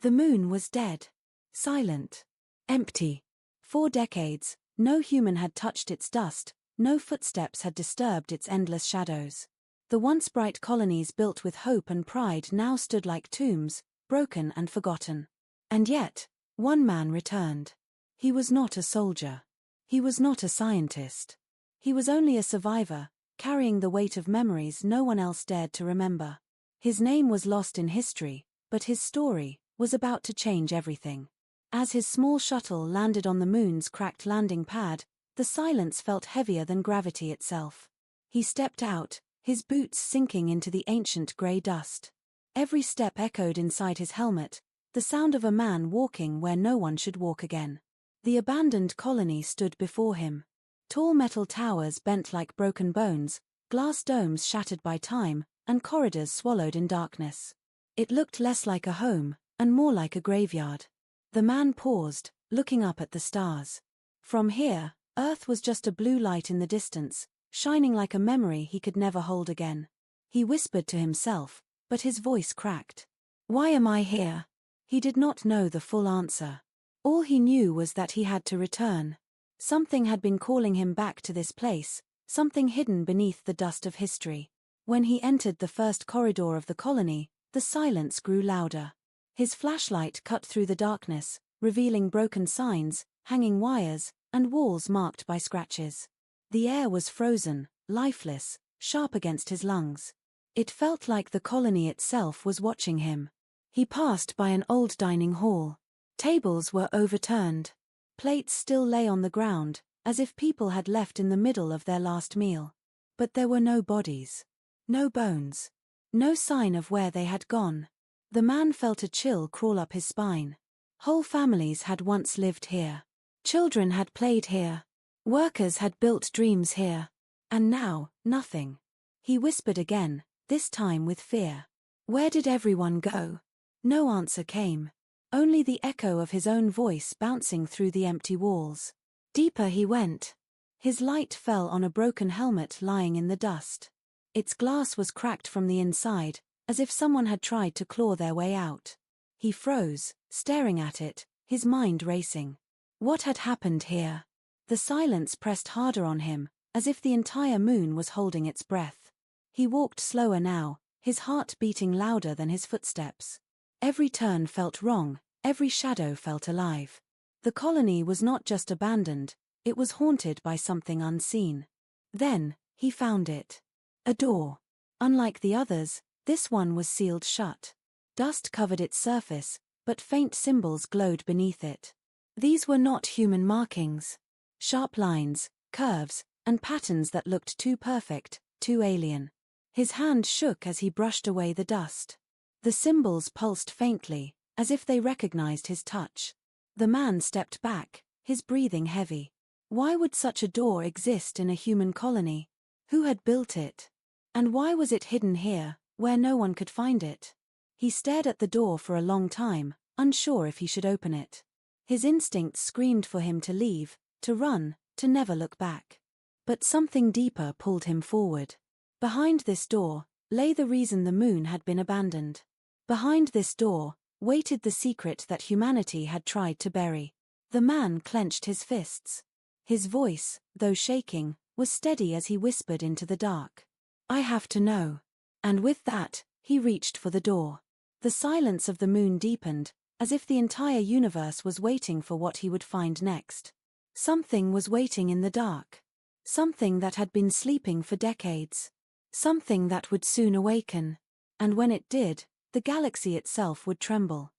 The moon was dead. Silent. Empty. For decades, no human had touched its dust, no footsteps had disturbed its endless shadows. The once bright colonies built with hope and pride now stood like tombs, broken and forgotten. And yet, one man returned. He was not a soldier. He was not a scientist. He was only a survivor, carrying the weight of memories no one else dared to remember. His name was lost in history, but his story was about to change everything. As his small shuttle landed on the moon's cracked landing pad, the silence felt heavier than gravity itself. He stepped out, his boots sinking into the ancient grey dust. Every step echoed inside his helmet, the sound of a man walking where no one should walk again. The abandoned colony stood before him. Tall metal towers bent like broken bones, glass domes shattered by time, and corridors swallowed in darkness. It looked less like a home, and more like a graveyard. The man paused, looking up at the stars. From here, Earth was just a blue light in the distance, shining like a memory he could never hold again. He whispered to himself, but his voice cracked. "Why am I here?" He did not know the full answer. All he knew was that he had to return. Something had been calling him back to this place, something hidden beneath the dust of history. When he entered the first corridor of the colony, the silence grew louder. His flashlight cut through the darkness, revealing broken signs, hanging wires, and walls marked by scratches. The air was frozen, lifeless, sharp against his lungs. It felt like the colony itself was watching him. He passed by an old dining hall. Tables were overturned. Plates still lay on the ground, as if people had left in the middle of their last meal. But there were no bodies. No bones. No sign of where they had gone. The man felt a chill crawl up his spine. Whole families had once lived here. Children had played here. Workers had built dreams here. And now, nothing. He whispered again, this time with fear. Where did everyone go? No answer came. Only the echo of his own voice bouncing through the empty walls. Deeper he went. His light fell on a broken helmet lying in the dust. Its glass was cracked from the inside, as if someone had tried to claw their way out. He froze, staring at it, his mind racing. What had happened here? The silence pressed harder on him, as if the entire moon was holding its breath. He walked slower now, his heart beating louder than his footsteps. Every turn felt wrong, every shadow felt alive. The colony was not just abandoned, it was haunted by something unseen. Then, he found it. A door. Unlike the others, this one was sealed shut. Dust covered its surface, but faint symbols glowed beneath it. These were not human markings. Sharp lines, curves, and patterns that looked too perfect, too alien. His hand shook as he brushed away the dust. The symbols pulsed faintly, as if they recognized his touch. The man stepped back, his breathing heavy. Why would such a door exist in a human colony? Who had built it? And why was it hidden here, where no one could find it? He stared at the door for a long time, unsure if he should open it. His instincts screamed for him to leave, to run, to never look back. But something deeper pulled him forward. Behind this door lay the reason the moon had been abandoned. Behind this door waited the secret that humanity had tried to bury. The man clenched his fists. His voice, though shaking, was steady as he whispered into the dark. "I have to know." And with that, he reached for the door. The silence of the moon deepened, as if the entire universe was waiting for what he would find next. Something was waiting in the dark. Something that had been sleeping for decades. Something that would soon awaken. And when it did, the galaxy itself would tremble.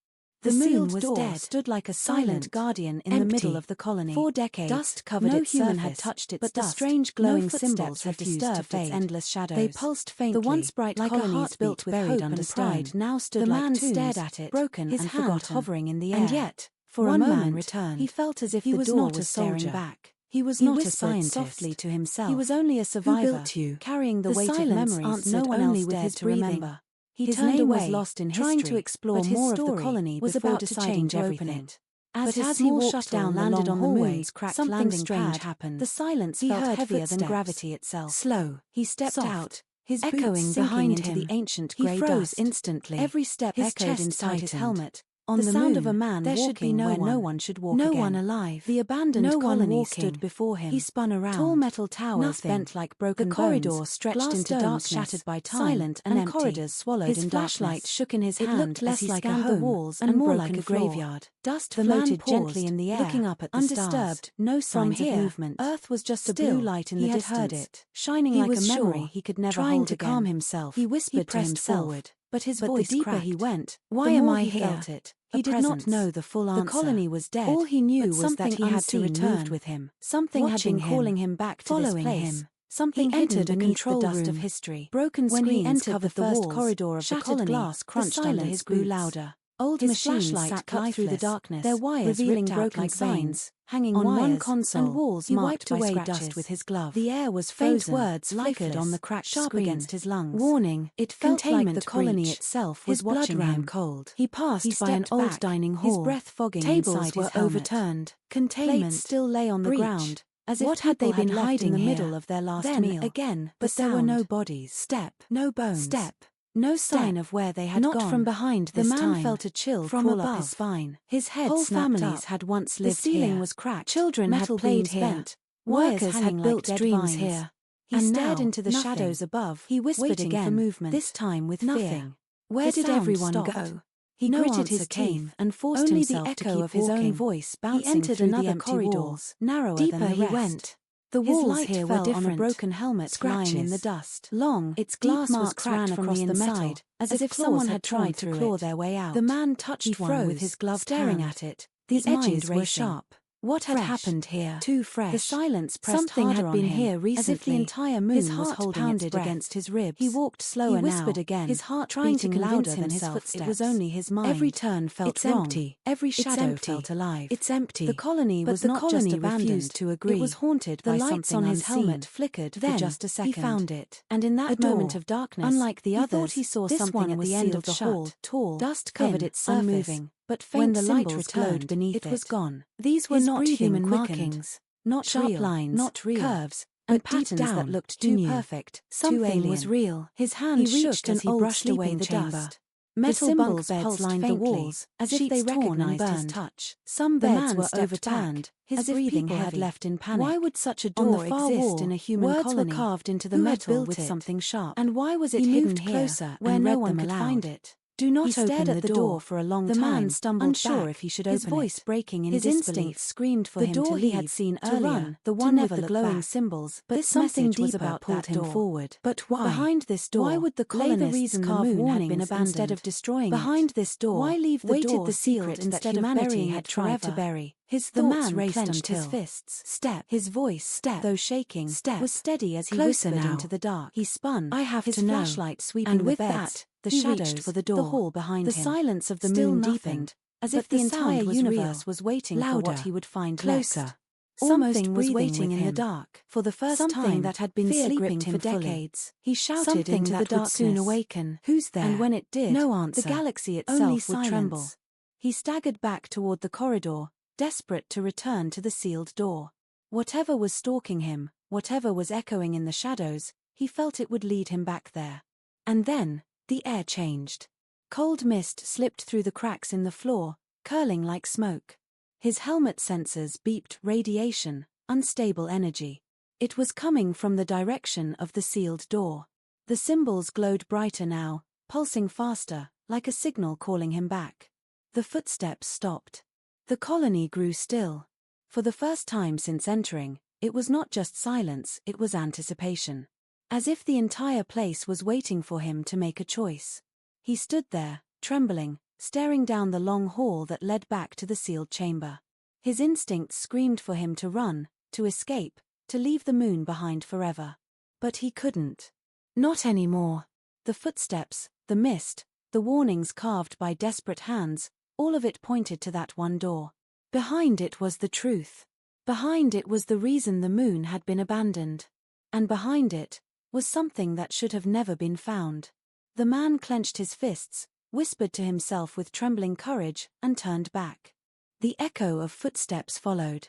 The moon was dead, stood like a silent guardian in the middle of the colony. For decades, dust covered its surface, no human had touched its dust, but the strange glowing symbols had disturbed its endless shadows. They pulsed faintly. The once bright like colonies built with hope and pride now stood like tombs. The man stared at it, broken and forgotten, hovering in the air. And yet, for a moment, returned. He felt as if the door was staring back. He was not a scientist. Softly to himself. He was only a survivor, who built you, carrying the weight of memories no one else dared to remember. His name was lost in history, trying to explore more of the colony was about to change everything. As he walked down, landed on the moon's cracked landing pad, happened. The silence felt heavier than gravity itself. Slow, he stepped out, his echoing behind him into the ancient grey dust. He froze instantly. Every step echoed inside his helmet, On the sound moon, of a man there should be walking no where one. no one should walk No again. one alive. The abandoned No one colony walking. stood before him. He spun around. Tall metal towers Nothing. bent like broken The corridor bones, stretched glass into domes darkness, shattered by time, silent and empty. corridors swallowed His in flashlight darkness. shook in his It hand looked less as he like a scanned home the walls and more broken like a floor. graveyard. Dust The floated man gently paused, in the air, looking up at the undisturbed, stars. no From signs of here, movement. Earth was just a Still, blue light in he the had distance, heard it, shining he like was a memory sure, he could never trying hold to again. calm himself. He whispered pressed to himself, forward, but his the voice deeper cracked. he went, Why the am more I he here? felt it. He A did presence. not know the full answer. The colony was dead. All he knew but was something that he had to unseen return moved with him. Something had been Watching him, calling him back to this following place. him. Something He hidden entered a beneath control the dust room. of history. Broken When he screens entered covered the the first walls. corridor of the Shattered colony, glass crunched under his grew boots. louder. Old His machines flashlight sat cut cut through the lifeless, darkness, their wires revealing ripped out broken like signs, veins. hanging On wires, one console, and walls he marked wiped by away scratches. dust with his glove. The air was Faint frozen, words lifeless, flickered on the cracked sharp screen. against his lungs. Warning, It felt like containment the colony breach. itself His was blood watching ran him. cold. He passed by an stepped old back, dining his hall. breath fogging Tables inside were his helmet. overturned. Containment Plates still lay on the breach. ground, as if What had they people been left hiding in the here? middle of their last Then meal. again, But the there were no sound. bodies. Step, No bones. step, No step. sign of where they had Not gone. from behind The this man time. felt a chill From crawl above. up his spine. His head Whole snapped families up. had once The lived ceiling here. was cracked. Children Metal had played beams here. bent. Workers Workers had hanging built like dead dreams vines. here. He And stared now, into the nothing. shadows above. He whispered waiting again, for movement. this time with Nothing. fear. Where The did sound everyone stopped. go? He No gritted answer his came, teeth and forced only himself the to echo keep of his own walking. voice He bouncing entered through the another empty corridor, walls, narrower deeper than the he rest. went. The His walls light here were fell different. on a broken helmet lying in the Scratches. dust. Long, Its deep glass was marks cracked ran from across the the inside, metal, as as if if someone someone had had tried tried to to claw claw their way out. The man touched He one with froze, his gloved staring hand. at it. The His edges mind were racing. sharp. What had Fresh. happened here? Too fresh. The silence pressed Something harder had been on him, here as if the recently. entire moon His was heart holding pounded its breath. against his ribs. He walked slower He whispered now, again, his heart trying to beating convince louder than his himself footsteps. it was only his mind. Every turn felt It's wrong. empty. Every It's shadow empty. felt alive. It's empty. The colony But was the not colony just abandoned. refused to agree. It was haunted The by lights something on his unseen. helmet flickered Then for just a second. he found it, And in that a door. moment of darkness, Unlike the he others, thought he saw this something one at was the end of the sealed hall. shut. Tall, Dust covered thin, its surface, unmoving. but When faint the light symbols returned, glowed beneath it was gone. These were His not breathing human quickened. markings, not Sharp real, lines, not real, curves, but and patterns deep down, that looked he too knew perfect, something too alien. was real. His hand He reached shook as he an old brushed away sleeping the chamber. dust. Metal Metal bunk bunk beds beds lined lined the the walls, walls, as sheets if they torn and recognized his burned. touch. Some The beds man were stepped overturned, back, his as if breathing people had heavy. left in panic. Why would such a On door the far exist wall, in a human words colony? were carved into the Who had metal built with it? something sharp. And why was it He hidden moved here, closer where and no read one them could aloud. find it? Do not He stared open at the the door door for a long The time, man stumbled unsure back, if he should his open voice it. breaking in His disbelief. instinct screamed for The him door to he leave, had seen to earlier, run, the to one with never the look glowing back. symbols, But this something message was deeper about pulled that him door. forward. But why? Behind this door, Why would the lay the colonists reason the carve moon had been warnings abandoned. instead of destroying Behind it? this door, Why leave the waited door the secret secret instead that of humanity burying had it tried to forever? bury. His The thoughts man raced clenched his until fists. Step. His voice, Step. though shaking, Step. was steady as he Closer whispered now. into the dark. He spun. I have his to know. flashlight sweeping And the with beds. that, The he shadows, reached for the door. the hall behind The him. silence of the Still moon nothing. deepened, As but if the the entire sound was universe real. was waiting for Louder. what he would find Closer. next. Almost Something was breathing waiting with in the him. dark. For the first Something time, that had been fear sleeping gripped for him fully. decades. He shouted Something into that the would darkness. soon awaken. Who's there? And when it did, no answer. the galaxy Only itself would tremble. silence. He staggered back toward the corridor, desperate to return to the sealed door. Whatever was stalking him, whatever was echoing in the shadows, he felt it would lead him back there. And then, the air changed. Cold mist slipped through the cracks in the floor, curling like smoke. His helmet sensors beeped radiation, unstable energy. It was coming from the direction of the sealed door. The symbols glowed brighter now, pulsing faster, like a signal calling him back. The footsteps stopped. The colony grew still. For the first time since entering, it was not just silence, it was anticipation. As if the entire place was waiting for him to make a choice. He stood there, trembling, staring down the long hall that led back to the sealed chamber. His instincts screamed for him to run, to escape, to leave the moon behind forever. But he couldn't. Not anymore. The footsteps, the mist, the warnings carved by desperate hands, all of it pointed to that one door. Behind it was the truth. Behind it was the reason the moon had been abandoned. And behind it was something that should have never been found. The man clenched his fists, whispered to himself with trembling courage, and turned back. The echo of footsteps followed.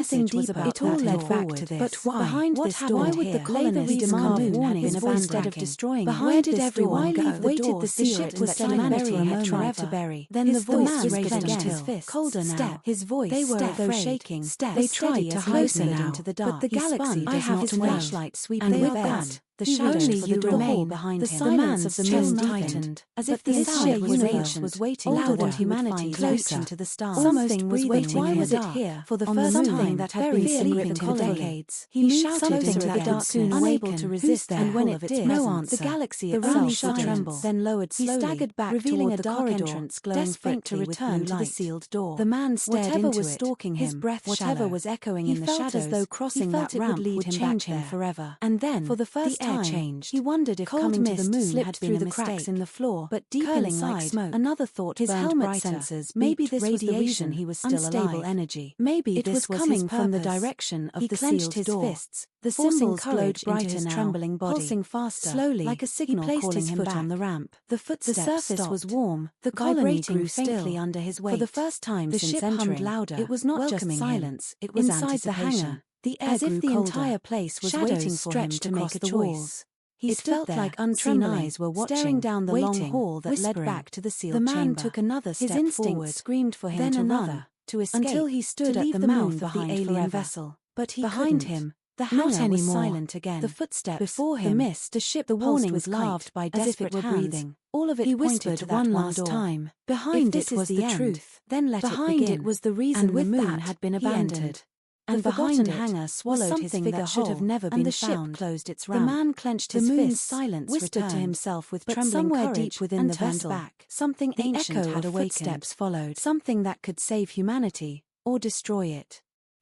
message was about it all that led law. back to this. But why? Behind What this happened door, here? why would the Lay colonists reason demand carved warnings in instead instead of of destroying destroying it? it? Where did everyone everyone go? leave the Waited door the sealed ship in was the said silent Berry room had tried forever? to bury. Then His the voice man was raised clenched until his fists. colder now. Step. His voice They were step, afraid. shaking. Step. They They tried steady to as hide closer now. into the dark. But the He galaxy spun. I does have not his wait. flashlight sweeping And with with that, that, the he shadows reached for the the door domain. behind The him. silence of the chest moon tightened, tightened, as but if the the entire entire universe universe was was waiting older for than what he would humanity find closer closer to the stars. Something was breathing waiting. why Was was it it here? For the On the first moon time that had been been sleeping secret for for decades. decades. He shouted into into the the darkness, darkness, unable to awaken. resist Who's their there? pull When of it its did, presence. no answer. The galaxy The itself room would shuddered, tremble. then lowered He slowly, staggered back revealing toward a the dark corridor, entrance glowing desperate to faintly with return blue to the light. sealed door. The man stared Whatever into was it, stalking his him, breath whatever shallow. was echoing He in the felt shadows, as though crossing he felt that it would ramp lead would him change back there forever. And then, For the first the air time, changed. he wondered if Cold coming to mist the moon slipped had through been the a cracks mistake. in the floor, But deep curling inside, like smoke. another thought His burned helmet brighter. sensors Maybe beeped this was the radiation, reason he was still unstable alive. energy. Maybe It this was was coming his from the purpose. direction of He the clenched sealed his door. fists. The Forcing symbols courage glowed into brighter his now, trembling body. pulsing faster. Slowly, like a signal he placed calling his him foot back. on the ramp. The Footsteps surface was stopped. warm, The colony vibrating grew faintly still. under his weight. For the first time the since ship hummed entering, louder. it was not just welcoming silence, him. it was Inside the anticipation. hangar, the air As if grew the colder. entire place was Shadows waiting for him stretched to across make a the choice. walls. He stood there, like unseen eyes were watching, staring down the long hall that led back to the sealed chamber. The man took another step forward. His instinct screamed for him to run, to escape, until he stood at the mouth of the alien vessel. But he behind him, the hangar was silent again. The footsteps before him, the mist, the ship, the warning was carved by desperate hands. Breathing. All of it pointed to one last time. Behind it was the truth. Then let it begin. Behind it was the reason the moon had been abandoned. And the forgotten hangar swallowed his figure that should have never been found. And the ship closed its round. The man clenched his fists, silence whispered to himself with trembling somewhere courage, deep within the vessel, back. Something ancient had awakened. Footsteps followed. Something that could save humanity, or destroy it.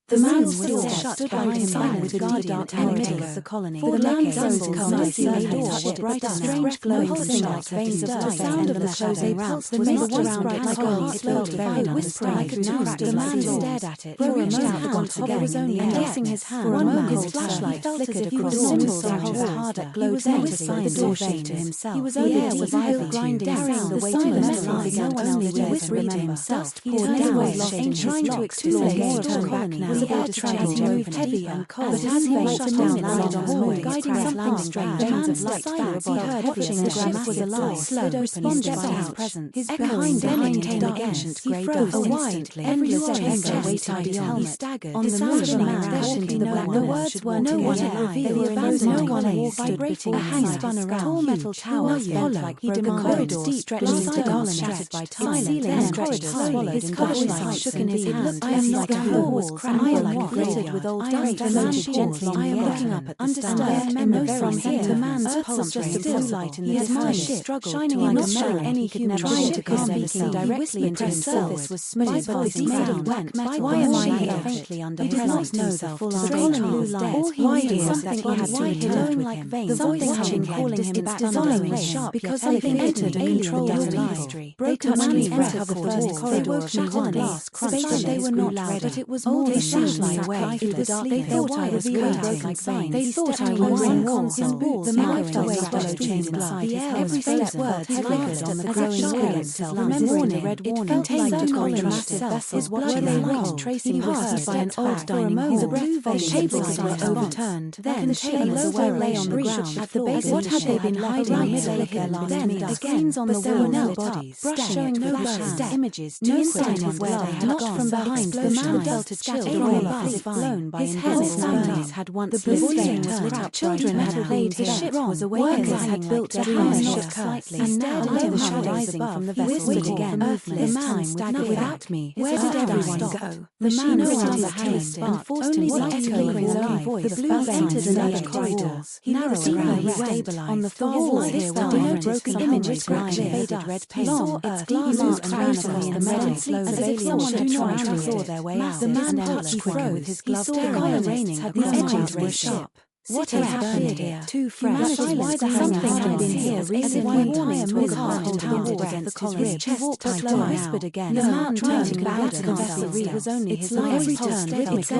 The man still stood behind him with the dark enmity of the colony. For the land resembled a door with bright strange glowing like veins of light. The sound of the closing ramps, the mist around it like a heart filled with whispering like a tooth. The man stared at it. For a moment once again was only placing his hand. For a moment his flashlight flickered across the simple hard that glowed faintly with the door shaped to himself. He was only a evil grinding sound. The silence began only with whispering to himself. He poured down, trying to explore more of the colony. The air traveled moved heavy and cold, but as he walked down the long hallway, guiding something strange, the man stepped back. He heard watching the ship was alive, slowed responded by his presence. His behind came again. He froze instantly. Every chamber waited beyond. He staggered. On the moon, crashing to the black. The words were no one alive. They were abandoned. No one walked, vibrating. A hand spun around. Tall metal towers bent like broken corridors, stretched silence shattered by time. Then corridors swallowed. His flashlight shook in his hand. I am not the floor was cracked like grated with old dust. The man gently. I am looking up at the stars. From here, the man's pulse just a blue light in the distance, shining like a mirror. Any human trying to calm himself directly into his surface was smooth, but the sound went. Why am I here? Faintly under his light himself. The strange blue light. All he knew was that he had to return like veins. Something touching, calling him back, following sharp, because something entered and controlled his mystery. Broken man's entered the first corridor of shattered glass. Spaceship. They were not ready, but it was more than flashlight away through the dark. They thought I was cursed like veins. They thought I was in console. The mind away swallowed chains inside his head. Every step word flickered on the growing silence. Remembering the red warning, it felt like the contrast itself is watching the light tracing the curves by an old dining hall. The tables were overturned. Then the logo lay on the ground at the base. What had they been hiding middle of their last meal? The stains on the wall bodies, showing no bones, images, no sign of where they had gone. From behind, the man felt a chill roll up his blown by invisible bodies had once been lit up. Children had played. The ship was awake. Workers had built their hammer slightly, and now the shadow rising from the vessel again. The man staggered without me. Where did everyone go? The man roused the haste and forced himself to keep his own voice. The blue entered another corridor. He narrowed around he stabilized. On the walls here were broken images, faded red paint. Saw its glass marks randomly and red slowly, as if someone had tried to claw their way out. The man touched quicker with his glove. The colonists had the edges were sharp. What had happened here? Too fresh. Something had been here. Reason one time took apart holding it against his ribs. He walked closer, whispered again. The man turned to back to confess. It was only his life. Every turn rhythmic,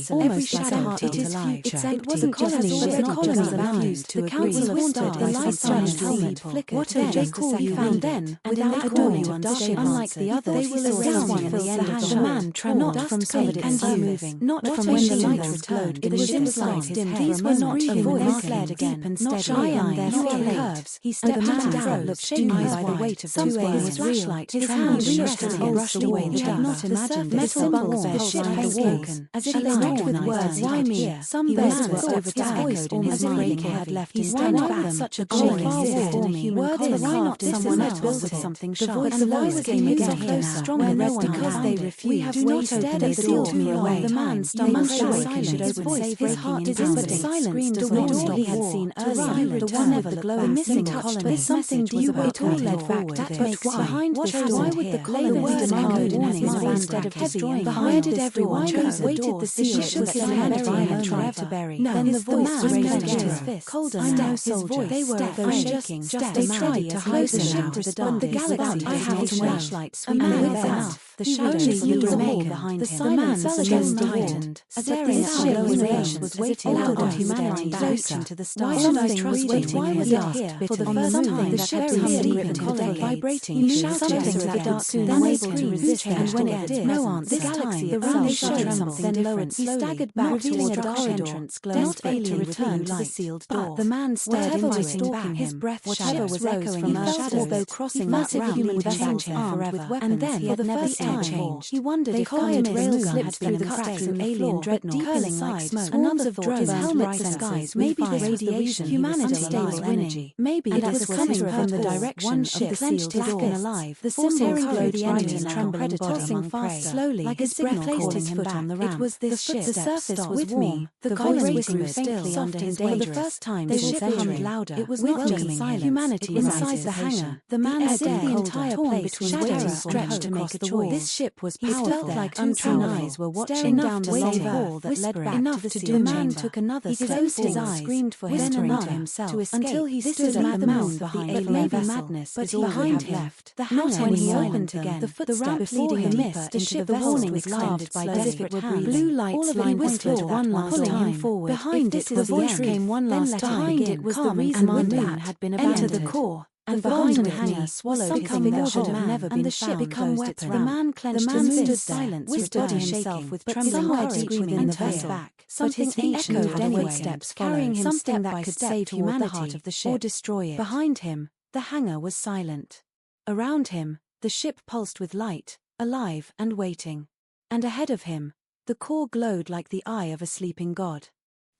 almost like a heart beat alive. It wasn't just the ship, the colonies refused to agree. The council of stars, the lights judged helmet flickered. What had they called you found then? Without the dawning of day, unlike the others, they will around one at the end of the man trembled. Not from covered and moving. Not from when the light returned. It was inside his head. These were not a voice flared again, not shy on their feet curves. He stepped down, looked shaken by the weight of 2 His flashlight. His hand shook as he brushed away the dust. He had not imagined metal bunk ship had awoken, as if lined with words. Why me? Some beds were overtaken, almost like he had left. He stand back. Such a joy existed in a human colony. Why not someone else built with something sharp? The voice came again here, stronger now, because they refused. Do not open the door me away. The man stumbled silent. His voice, his heart disappeared. Silence the door he had seen earlier, the one of the glowing missing touch, but something due it all led back to that. Behind this door, why would the colonists echoed in his mind instead of destroying? Where did everyone go? Waited the seal was held by and tried to bury. Then the voice raised his fist. Colder now, his voice. They were shaking. They tried to hide the ship. The Galaxy I have a flashlight sweeping with enough. The He shadows only seemed used to the make wall behind the him. silence The man against the wall, heightened, staring as at if ship Narrations was waiting allowed on humanity closer to the Why stars. should I Something trust was him? waiting Why in was the he dark. here? For the On first moon time, that the ship had seemed been deep deep into into the decades. vibrating. He Shouted shouted into into the the darkness, darkness, then unable to screamed, resist, and when it again. did, No answer. the galaxy The around round showed showed something then different. lowered He slowly, staggered back revealing towards a the dark corridor, entrance glowing desperate to return to the light. sealed But door. the man stared Whatever into was him, stalking his him, breath whatever sharp. was Rose echoing from in the the shadows, shadows, as though crossing that massive ramp human would vessels change him armed forever. with weapons And then, he for had the never first seen time, changed. he wondered They if quiet quiet railgun railgun had had been been cracks cracks in in the alien floor, dreadnought, curling like like smoke. smoke. Another Swarms of thought drones his helmet rising senses. with Maybe fire. this was the reason Humanity unstable was energy. winning. Maybe And it at was the coming center from of the it all, direction one of ship the clenched sealed door. again alive, The forcing symbol courage carried the right enemy in now, trembling body tossing among faster. prey. Slowly, Like his his breath signal calling placed him foot back. on the ramp. It was this The ship. surface was With warm. me, The colonies voice grew grew faintly faintly under under his his weight. weight. For the first time, They the were ship entering. hummed louder. It was with not me. silence. Humanity It was inside the hangar. anticipation. The man air as if the colder, entire torn place between shadows terror stretched and to hope. make a The choice. This ship was He powerful. felt like Two two eyes were watching staring down down the the long long hall that led back enough to the to sealed doom chamber. chamber. Took another He step closed his forward, eyes, screamed for then him another to himself to escape. until he This stood is at like the the mouth mouth of the behind alien maybe vessel. madness But is all we behind have him, left. the Not hangar was anymore. opened again. The The ramp footsteps leading leading him deeper deeper into into the the vessel warning was clouded by as if it desperate were hands. breathing. Blue lights All of it lined whispered pointed one last pulling him time. forward. Behind If it was the voice the came one then last let it time. begin. It was the Calm reason and the moon that had been enter abandoned. the core. And The behind golden the hangar hangar swallowed something something that that should should have never and been the ship found. become The weapon. man clenched The man his stood fist, silent, his whispered body to shaking, himself with but trembling somewhere courage deep within and the vessel. back. Something But his echoed echoed and anyway, steps carrying followed. him Something step that by could step save toward humanity the heart of the or ship. destroy it. Behind him, the hangar was silent. Around him, the ship pulsed with light, alive and waiting. And ahead of him, the core glowed like the eye of a sleeping god.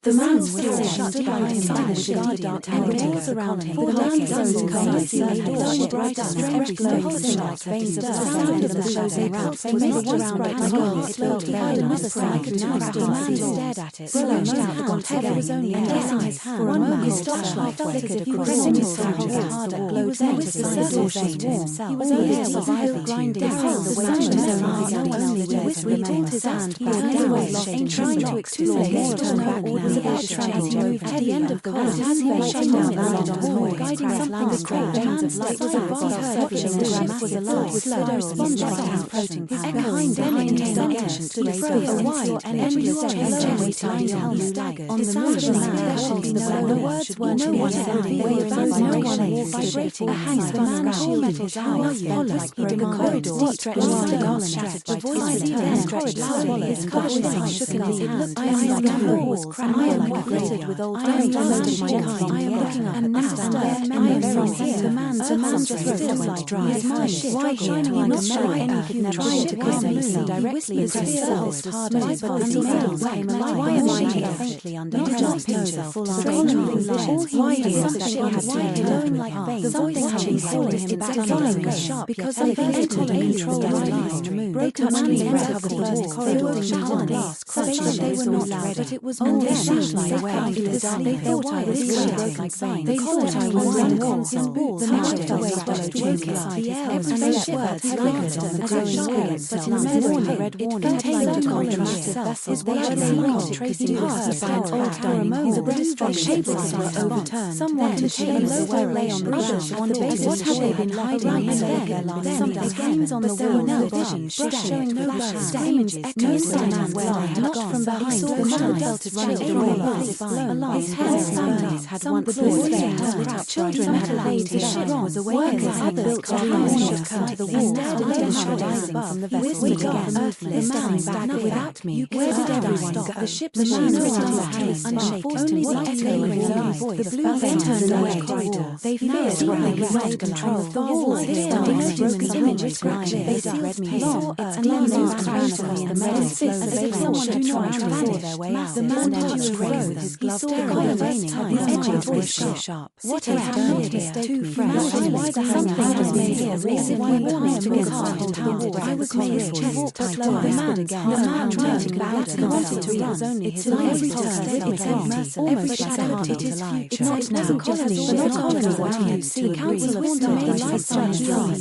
The The man's man's door door shut stood behind behind him him with with guardian dark and and walls the around him. colony. The For man decades, rose the inside colony sealed had door shone shone brighter brighter than than every every glowing pulsing star like that veins of disturbed the the sound sound of the of closing the ramp. shadows. They They moved must around have it been slowly. gone. It slowed He down heard another another sound. sound. Now Now the man doors. stared at it. Slowly Stretched out moved whatever was only and guessing alive. his hand. For a One moment, man's his flashlight flashlight flickered he across was his his hand hand against harder. the wall. He was Then not with the a surface door was to warm. himself. He was All only the air was survival ivy. grinding The sound. house The was weight silent. of The memory man began only to with he told his hand He back was down, always lost in trying to trembling. explore Too more late. to back He now. was The about bed to tried change to move everything. at the end of the ramp. His hand Walking waiting down down the the long long hallway, hallway, guiding us something along was great called veins of the light. vast Watching the ship ship was was alive. with spirals Slowly and spun out. floating His power. echoing Then then it came came again. ancient He grey froze skies. a wide, endless chain alone waiting beyond blue blue light. light. On the His moon, silence the the black. black. Words weren't No one needed. sounding. They They were were vibrating, vibrating. a hangar. The man shielded his eyes, bent like the corridor stretched wide and shattered by time. The corridor swallowed and flashlight shook in his hand. I am not a walls cracked like a glittered with old fairy tales of my kind. I am looking up and undisturbed. I am from here. The man's throat went dry. His mind struggled like a mellow earth, trying to calm himself directly into his surface was harder. His body came alive. Why am I here? Faintly under pressure. He did not know the full answer. All he knew was something had glowing like veins. Something humming holding him back under sharp because they entered control of the moon. They touched the ends of the first corridor and shattered glass, such that they were not ready. But it was all their flashlight found the dark. They thought I was broken like veins. They thought I was in walls. The magic away swallowed glass. The air and the words flickered on the glowing wall. But in memory, red warning had felt a massive vessel. They had linked tracing past the old dining hall. The tables were overturned. Someone to take the logo lay on the ground. The basis what had they been hiding in their last something games on the wall. No vision showing no bones. Images no sign of where they had gone. From behind the man felt it running away. His hair sundays had once lost their hair. Children had laid his ship was awake. Others shook her to the wall. Rising from the vessel again. The man staggered without me. Where did everyone go? The ship's man unshaken. Only the echo of his eyes. The blue then turned away. They feared where he lost control. The walls this time had broken images scratching. They read me saw its lenses crashed across the metal as if someone had tried to claw their way out. The man touched Ray with his glove terror raining. The edges were sharp. What had happened here? Too fresh. Why the something had been here? As if we wanted to get hard to the I was made of chest tight. The man again. The man tried to balance himself to run. Only his life returned rhythmic almost like a heart it is future. It's not now. Colony, not colony. What you see. Council of Winter made lights light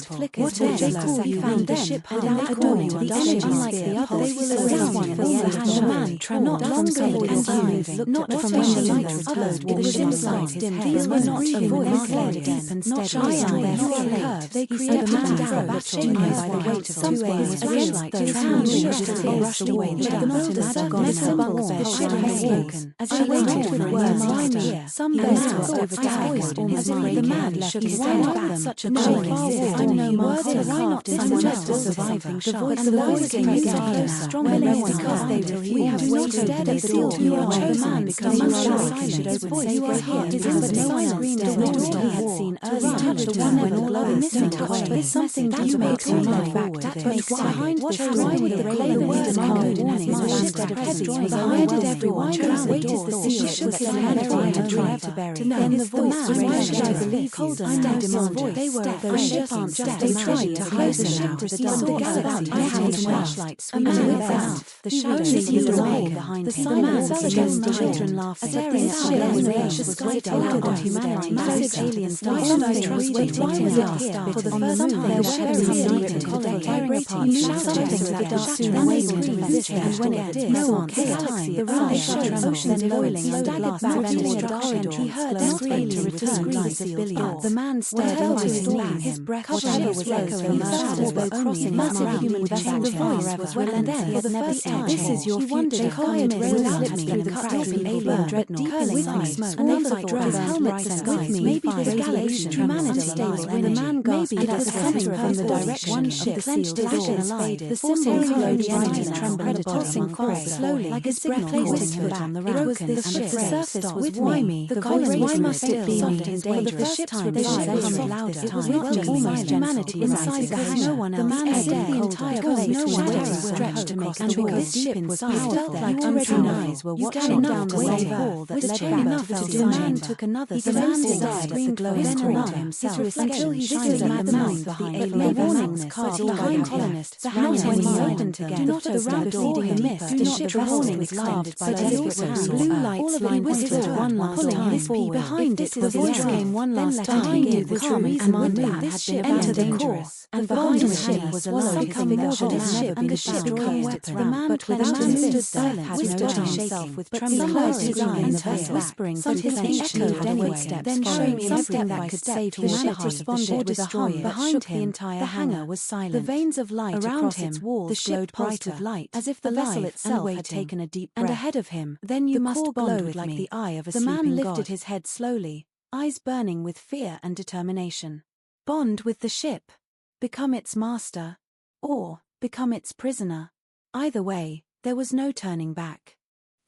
flickers. What they call you found the ship had adorned the energy unlike the others. They will around one for the man. Not long before your eyes. looked not from when the light returned. It was inside his head. These were not voices deep and steady on their curves. They created a man but shaken by the weight of 2 was against those hands and rushed away. The builder gone simple. The ship had spoken. As he waited for the words to hear, some birds overpowered in his mind. The man shook his head back. Such a calling no words are carved into just a surviving the voice of the voice came again, stronger because they till he have waited the seal to your chosen because you are silent would say your heart is in the silence still he had seen early touch the one when all are missing touch but something that makes you mind back that makes behind what why would the raven is code in his mind instead of heavy behind it everyone chose the door the seal was his hand to try to bury then the voice why should I believe colder now demanded they were the ship just they tried to close the ship to the galaxy I had a flashlight sweeping about the shadows was all behind him the man fell against the children laughing staring at the lens was waiting on humanity massive alien star should I trust waiting here for the first time there were secret tearing apart something that the soon unable to resist and when it did no one this time the ride showed oceans boiling staggered back toward the corridor he heard desperate to return like a billion the man stared into his knees his breath whatever was echoing fast as though crossing massive human being the voice was relentless for the first time this is your future quiet rail slipped through the cracks of alien dreadnought curling like smoke another like his helmet to skies maybe this galaxy humanity stays when the man gasped at the center from the direction one ship clenched flashes faded the symbol glowed bright and trembled tossing forth slowly like a signal placed his foot on the rack it was this ship the surface was why the voice why must it be me for the first time the ship hummed louder it was not just almost humanity inside the hangar no one else the man said the entire place no one else stretched to make and because deep inside felt like untrained eyes were watching down the wave hall that led back to the man took another the man stared at the glowing screen to himself until he shined at the mouth behind the warnings cast behind him the hangar was opened again not the ramp proceeding a mist the ship warnings carved by the blue lights lined whistled one last time forward behind it the voice came one last time give the truth and one that had been entered the core and behind the ship was a something that should have ship and the ship closed its ramp but without him stood silent whispered himself with trembling his eyes whispering but his echoed anyway then showing something that could say to the ship responded with a hum behind him the hangar was silent the veins of light around him the ship glowed of light as if the vessel itself had taken a deep breath and ahead of him then you must bond like the eye of a sleeping god the man lifted his head slowly eyes burning with fear and determination bond with the ship become its master or become its prisoner either way there was no turning back.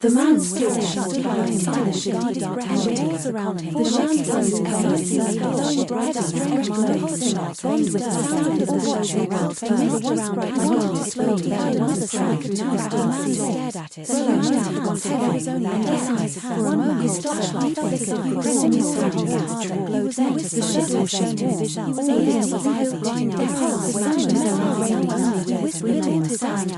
The man still shut behind him the dark doors around him. The shadows glowing bright as strange glowing with the sound of the watch world mist around it rolled slowly by another track now stared at it stretched out once head was only for a moment his flashlight flickered pressing his surgeon harder glowed then with the shadow showed him vision he was able to survive grinding past the sound his own brain whispered his hand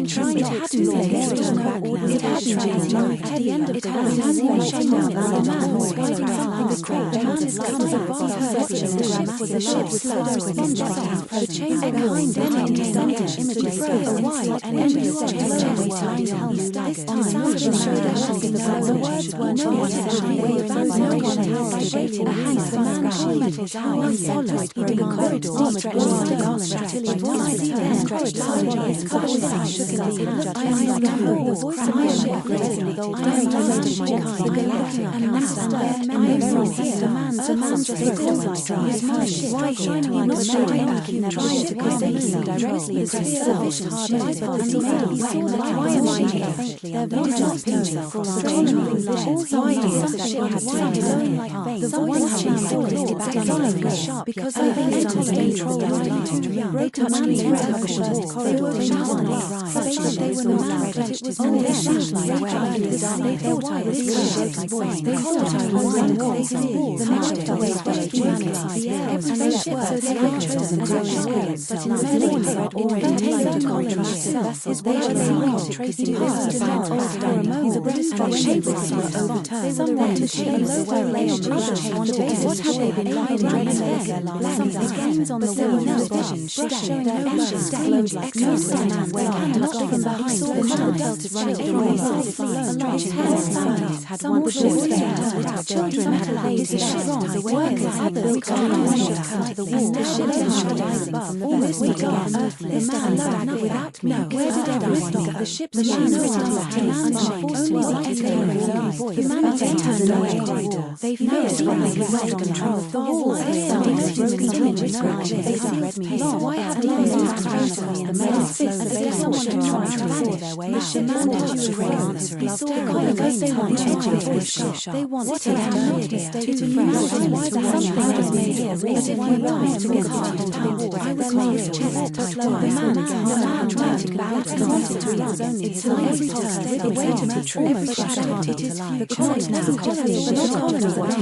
trying to have to turn back now it had changed life. At the end of the road, it had been shut down by a man who was fighting around the crowd. The man is coming back. The ship was slowed with out. The chamber behind it had descended images for a while and entered the chamber. This time, the showed a husky the words were no one actually way about no one else. The hands, the man shield his eyes, followed through the corridor, stretched the column until he was stretched out. His covered shook in his hand. I am like the voice of my ship. The man just feels like his mind. Why shining like a shade? Trying to convince directly into himself. He saw the why am I here? Their voice just himself. Why is that she had to his own like veins? The voice changed sharp because they based on control right. They touched me in the corridor. They were not ready. It was only a flashlight. They thought I was like voice. They thought I was the magic away humanity. inside the air. Every ship so they echoes and growing but in the middle had already tailored to contrast vessels. They had seen tracing past the bounds for a moment, and shapes started to overturn. Someone to change the way lay on the ground. What had they been riding again? Something gains on the wall now visions, showing no ashes, glowed like echoes of a man where not from behind the man felt it running away. Stretching hair had one short hair. Children had laid their ships away. Workers had built on to the wall. The ship rising from the vessel began. The man back without me. Where did everyone go? The ship's man the man turned away. They feared when they lost control of the wall. Why had they been the men as if someone had tried to follow their way? The shipman touched his gloves. They want to they want to why the something was made here. But if we rise together I was made chest to slow the man tried to balance its every turn the weight of the trauma shattered it is the corner now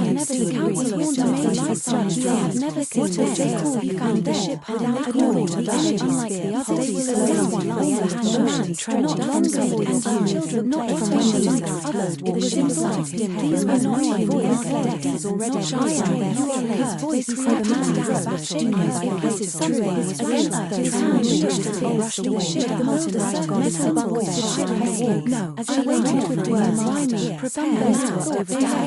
never seen countless storms never seen the ship had ignored unlike the others not long ago children not especially like others with the ship's light these were not voice was already shy his voice said the man by places somewhere against those who rushed away the molten right god the ship no as I waited with words prepare to overtake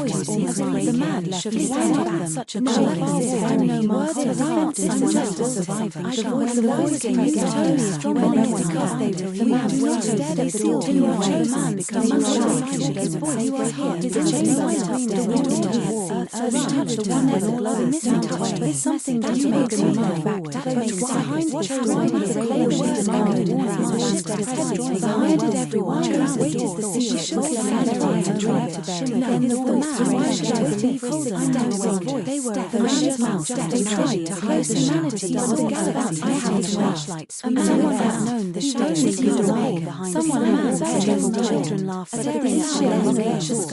the man shook his head back such a child no more the heart is just a survivor the voice came again strong because they the man will steady still to your man becomes his voice you are here his chain light up the wall touch the one with the glowing missing touch with something that makes me move back behind the destroying the why did everyone wait is the sea shook and tried to bear then the man they were the man's mouth they tried to hide the humanity I had a flashlight someone had known the shadows behind someone had children laughed but there is ship on the edge of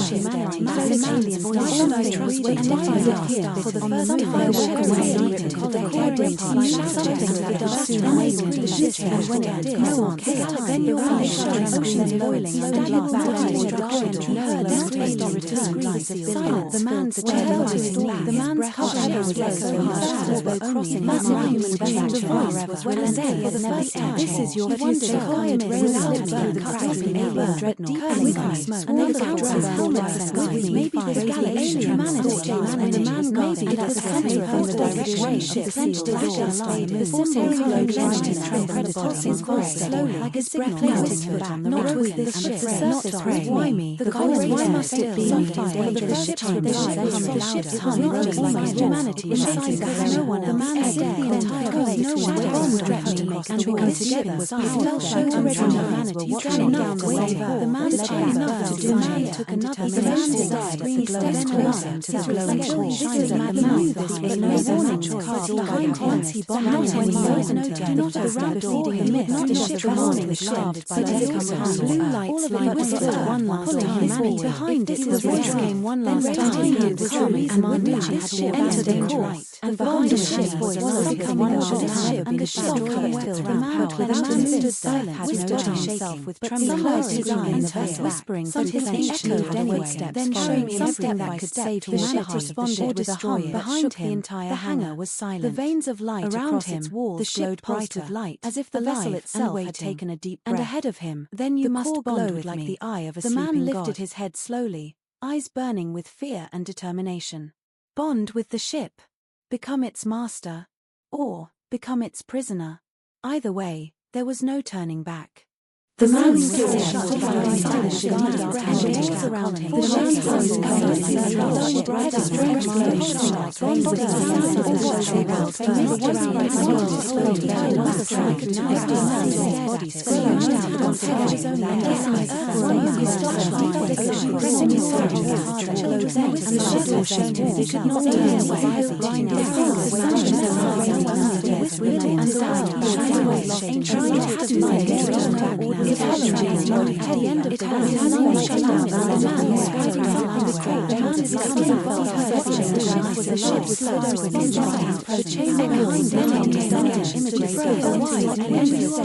humanity massive voice I trust wait here for the first time I walk away for the clearing something that does soon away to the ship and when it did no one then your eyes showing oceans boiling and glass toward the corridor then returned like silent the man's chair the man's cover was so hard but crossing massive human beings was when a day for the first time this is your future quiet rain slipped through the cracks in alien dreadnought deepening smoke and then the council's helmets maybe the Galactic humanity and the man maybe it was coming from the direction ship clenched division line the forcing glow clenched his trip and the tossing course slowly like a signal floating him back not with this ship not prey why me the why must it be the ship the ship's hum rose like humanity no one else the man said the entire place no one bond stretched to make and because together was power showed already humanity trailing down the wave the man's chain enough to do man took another the man desired the glow closer to the glowing core shining at the mouth this was no warning carved behind him once he bombed not when he was no do not around feeding the mist not the ship warning shaft by the blue lights like one last time behind it was race game one last time it was coming and Manducci had to enter the course and behind the ship was one last time and the ship collected around but without him stood silent had no himself with trembling eyes in the face whispering something echoed anyway then showing something that could save humanity responded with a hum behind him the hangar was silent the veins of light around him the ship brighter light as if the vessel itself had taken a deep breath and ahead of him then you must bond like the eye of a sleeping god the man lifted his head slowly eyes burning with fear and determination bond with the ship become its master or become its prisoner either way there was no turning back. The man stood shut by the ship walls around him. The ship's eyes covered bright as strange glowing shone bond with the sound of the watery world the mist around the world exploded behind another track to his body screamed out once again his own eyes his flashlight pressing his sword to the and the ship was shaking he could not hear rising his fingers smashed and the sound shining away trying to light it had changed at the end of the road. It had shut down and the man was fighting behind the crowd. The man is coming from the was a ship with subsequent insight. The chamber behind the images a wide and endless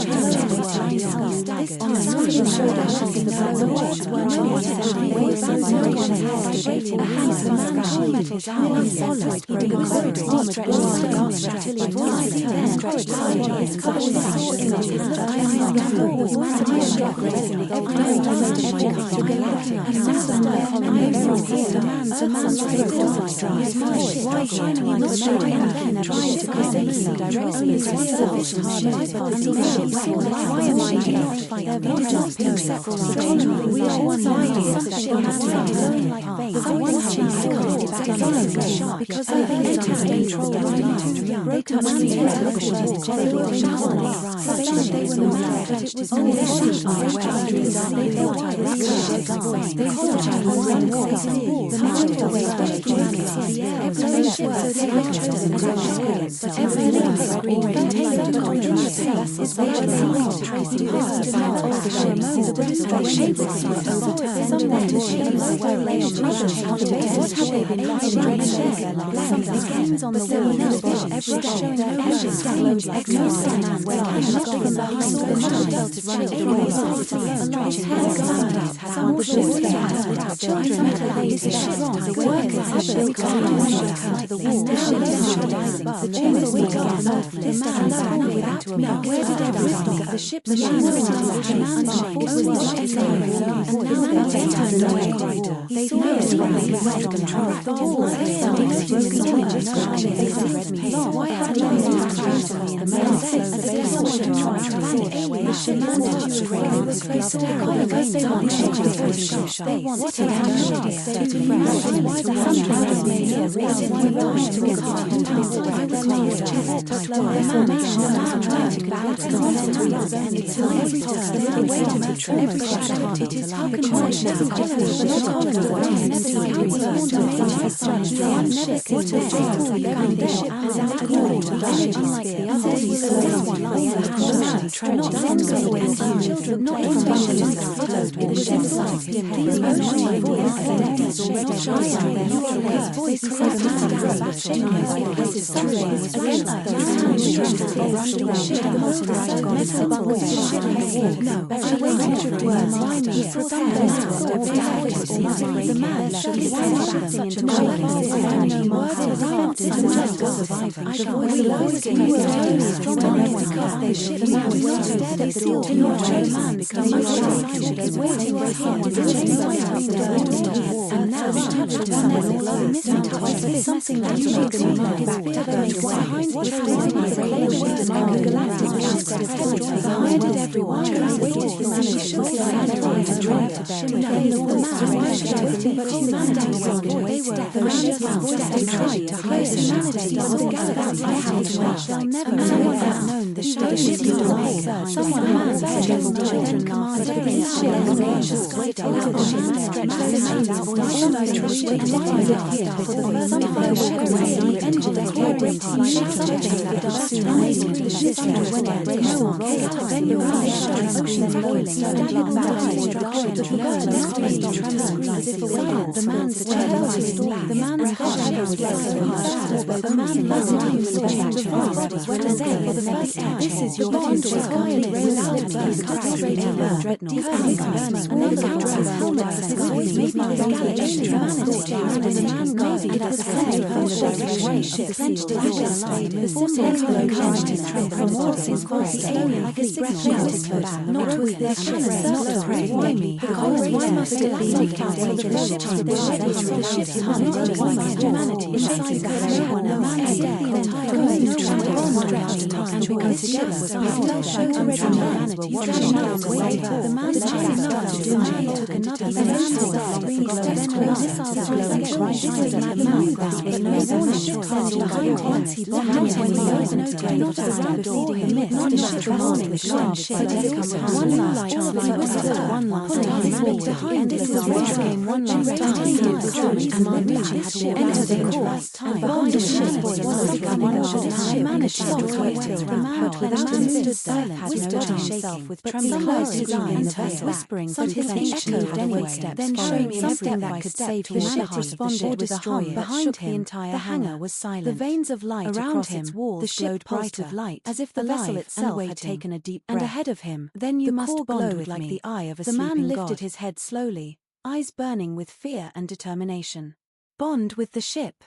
its round power. The man stood silent, whispering himself with trembling his eyes, whispering something echoed anyway. Then showing him something that could save humanity. Responded with a hum. Behind him, the hangar was silent. The veins of light around him, the ship pulsed with light, as if the vessel itself had taken a deep breath. And ahead of him, then you must bond with like the eye of a sleeping god. The man lifted his head slowly, eyes burning with fear and determination. Bond with the ship.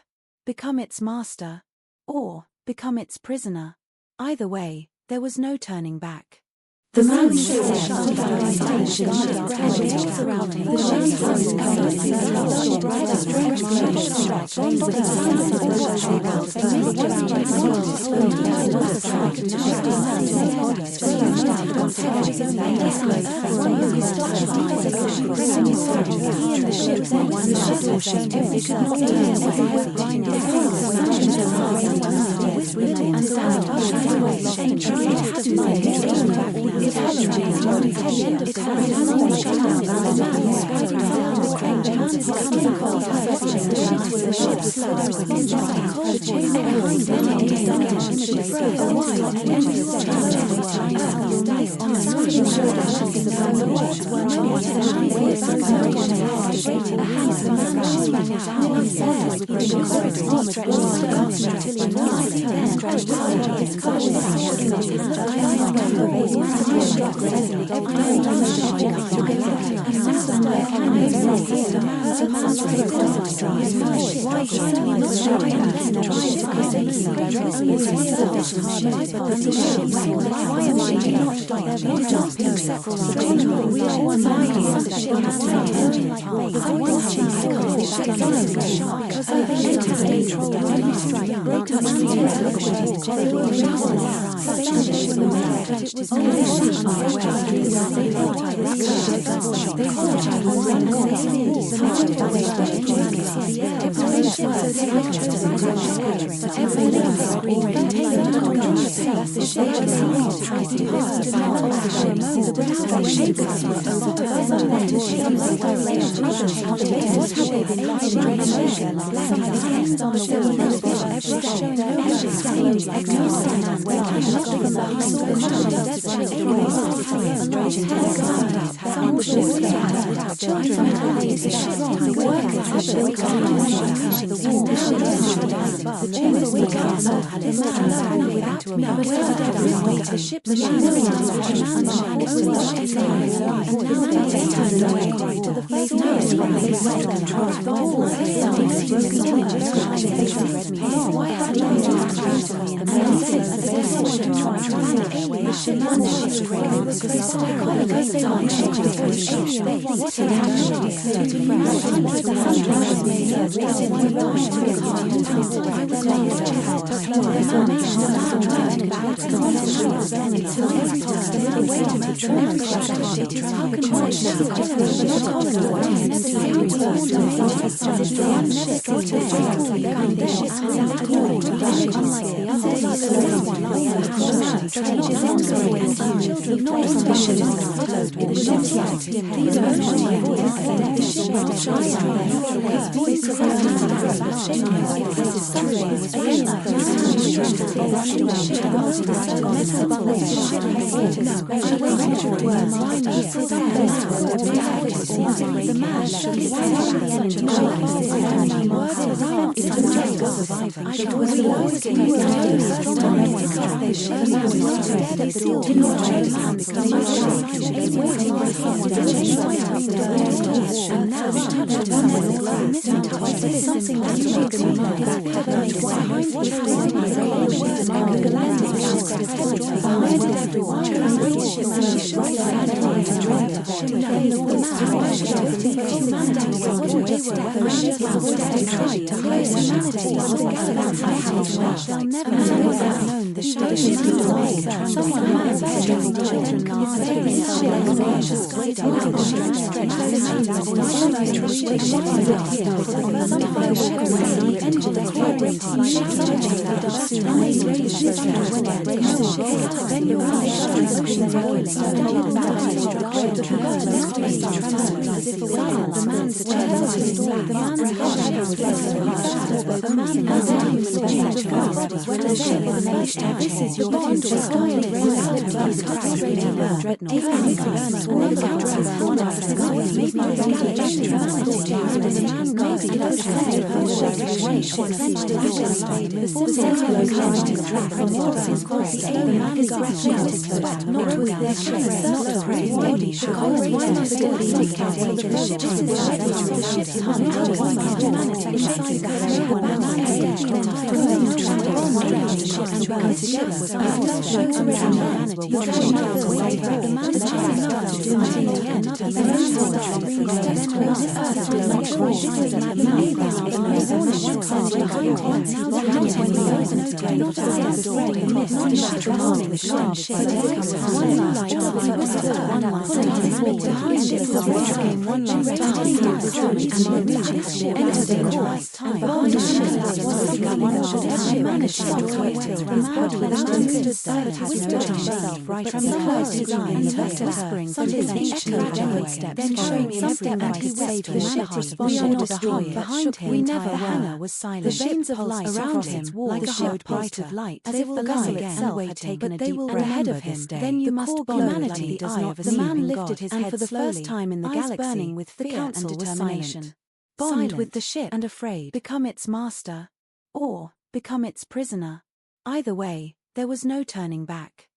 Become its master. Or become its prisoner. Either way, there was no turning back. The man We never were. The veins of light around him, like a hot pulse of light, as if the vessel itself had taken a deep breath. Ahead of him, then you must humanity does not. The man lifted his head for the first time in the galaxy, burning with fear and determination. Side with the ship and afraid, become its master, or become its prisoner. Either way, there was no turning back.